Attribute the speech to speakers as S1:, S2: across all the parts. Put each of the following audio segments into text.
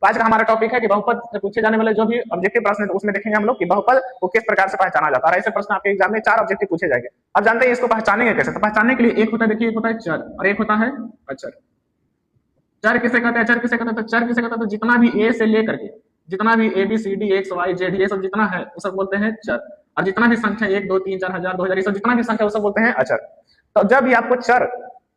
S1: तो आज का हमारा टॉपिक है कि बहुपद से पूछे जाने वाले जो भी ऑब्जेक्टिव प्रश्न है तो उसमें देखेंगे हम लोग कि बहुपद को किस प्रकार से पहचाना जाता है। ऐसे प्रश्न आपके एग्जाम में 4 ऑब्जेक्टिव पूछे जाएंगे। अब जानते हैं इसको पहचानेंगे कैसे। तो पहचानने के लिए एक होता है, देखिए, एक होता है चर और एक होता है अचर। चर किसे कहते हैं, चर किसे कहते हैं, तो चर किसे कहते हैं, तो जितना भी ए से लेकर के जितना भी A B C D X Y Z ये सब जितना है वो सब बोलते हैं चर, और जितना भी संख्या 1 2 3 4 1000 2000 ये सब जितना भी संख्या वो सब बोलते हैं अचर। तो जब भी आपको चर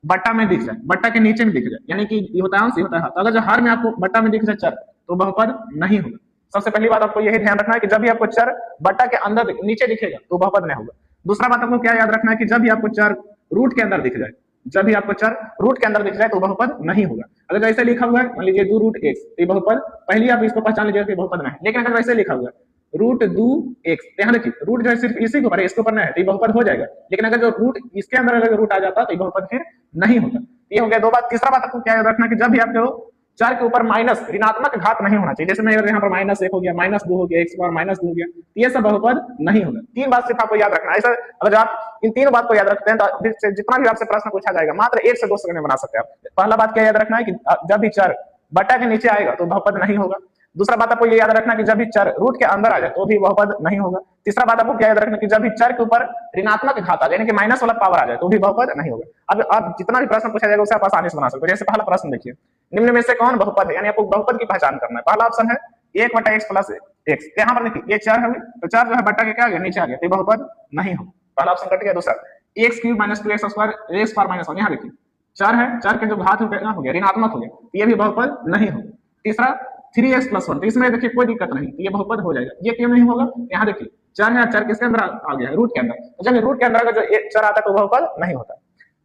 S1: बट्टा में दिख जाए, बट्टा के नीचे में दिख जाए, यानी कि ये होता है अंश, ये होता है, तो अगर जो हर में आपको बट्टा में दिख जाए चर तो बहुपद नहीं होगा। सबसे पहली बात आपको यही ध्यान रखना है कि जब भी आपको चर बट्टा के अंदर नीचे दिखेगा तो बहुपद नहीं होगा। दूसरा बात आपको क्या याद रखना है कि जब भी आपको चर रूट के अंदर दिख जाए, जब भी आपको चर रूट के अंदर दिख जाए तो बहुपद नहीं होगा। अगर जैसे लिखा हुआ है, मान लीजिए 2 रूट x, तो ये बहुपद, पहले आप इसको पहचान लीजिए कि बहुपद नहीं है। लेकिन अगर वैसे लिखा हुआ है रूट 2 x, ध्यान रखिए रूट जो है सिर्फ इसी के ऊपर है, इसके ऊपर नहीं है, तो ये बहुपद हो जाएगा। लेकिन अगर जो रूट इसके अंदर अगर रूट आ जाता तो ये बहुपद फिर नहीं होता। ये हो गया दो बात। तीसरा बात आपको क्या याद रखना है कि जब भी आपको चार के ऊपर माइनस ऋणात्मक घात नहीं होना चाहिए। जैसे मैं यहाँ पर -1 हो गया, -2 हो गया, x पावर -2 हो गया, ये सब बहुपद नहीं होगा। 3 बात सिर्फ आपको याद रखना है। ऐसा अगर आप इन 3 बात को याद रखते हैं तो जितना भी आपसे प्रश्न पूछा जाएगा मात्र 1 से 2 सेकंड में बना सकते हैं आप। पहला बात क्या याद रखना है कि जब भी चर बट्टा के नीचे आएगा तो बहुपद नहीं होगा। दूसरा बात आपको ये याद रखना है कि जब भी चर रूट के अंदर आ जाए तो भी बहुपद नहीं होगा। तीसरा बात आपको क्या याद रखना है कि जब भी चर के ऊपर ऋणात्मक घात आ जाए, यानी कि माइनस वाला पावर आ जाए तो भी बहुपद नहीं होगा। अब आप जितना भी प्रश्न पूछा जाएगा उसे आप आसानी से बना सकते हो। जैसे पहला प्रश्न देखिए, निम्न में से कौन बहुपद है, यानी आपको बहुपद की पहचान करना है। पहला ऑप्शन है 1/x + x। यहाँ पर देखिए ये 4 है, तो 4 जो है बट्टा के क्या आ गया, नीचे आ गया, तो बहुपद नहीं होगा। पहला ऑप्शन कट गया। दूसरा x³ - 2x² x पावर -1, यहाँ देखिए 4 है, 4 के जो घात हो गया ऋणात्मक हो गया, ये भी बहुपद नहीं होगा। तीसरा 3x + 1, तो इसमें देखिए कोई दिक्कत नहीं, ये बहुपद हो जाएगा। ये क्यों नहीं होगा, यहाँ देखिए 4 है, 4 किसके अंदर आ गया है, रूट के अंदर। तो जब रूट के अंदर अगर जो चर आता है तो बहुपद नहीं होता,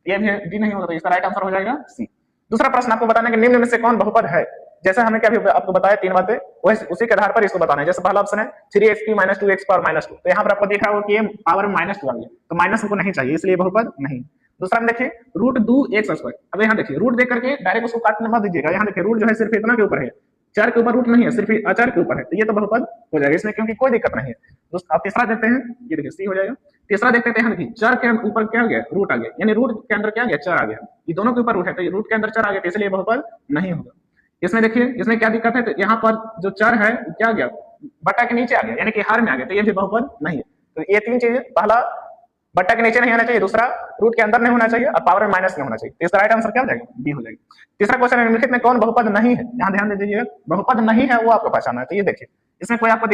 S1: ये भी नहीं होगा, तो इसका राइट आंसर हो जाएगा सी। दूसरा प्रश्न आपको बताना है कि निम्न में से कौन बहुपद है। जैसे हमें क्या आपको बताया 3 बातें, उसी के आधार पर इसको बताना है। जैसे पहला ऑप्शन है 3x³ - 2x पावर -2, तो यहाँ पर आपको दिख रहा होगा कि ये पावर में -2 आ गया, तो माइनस हमको नहीं चाहिए, इसलिए बहुपद नहीं। दूसरा में देखिए रूट 2x², अब यहाँ देखिए रूट देख करके डायरेक्ट उसको काटने मत दीजिएगा। यहाँ देखिए रूट जो है सिर्फ इतना के ऊपर है, 4 के ऊपर रूट नहीं है, सिर्फ अचर के ऊपर है, तो ये तो बहुपद हो जाएगा इसमें, क्योंकि कोई दिक्कत नहीं है। आप तीसरा देखते हैं, ये देखिए सी हो जाएगा। तीसरा देखते हैं, देखिए चर के ऊपर क्या आ गया, रूट आ गया, यानी रूट के अंदर क्या आ गया, चर आ गया। ये दोनों के ऊपर रूट है, तो रूट के अंदर चर आ गया, इसलिए बहुपद नहीं होगा। इसमें देखिए इसमें क्या दिक्कत है, तो यहाँ पर जो चर है क्या आ गया, बट्टा के नीचे आ गया, यानी कि हर में आ गया, तो ये भी बहुपद नहीं है। तो ये 3 चीजें, पहला बट्टा के नीचे नहीं आना चाहिए, दूसरा रूट के अंदर नहीं होना चाहिए, और पावर में माइनस नहीं होना चाहिए। तो इसका राइट आंसर क्या हो जाएगा, बी हो जाएगा। तीसरा क्वेश्चन है निम्नलिखित में कौन बहुपद नहीं है। यहाँ ध्यान दीजिए, बहुपद नहीं है वो आपको पहचानना है। तो ये देखिए इसमें कोई आपको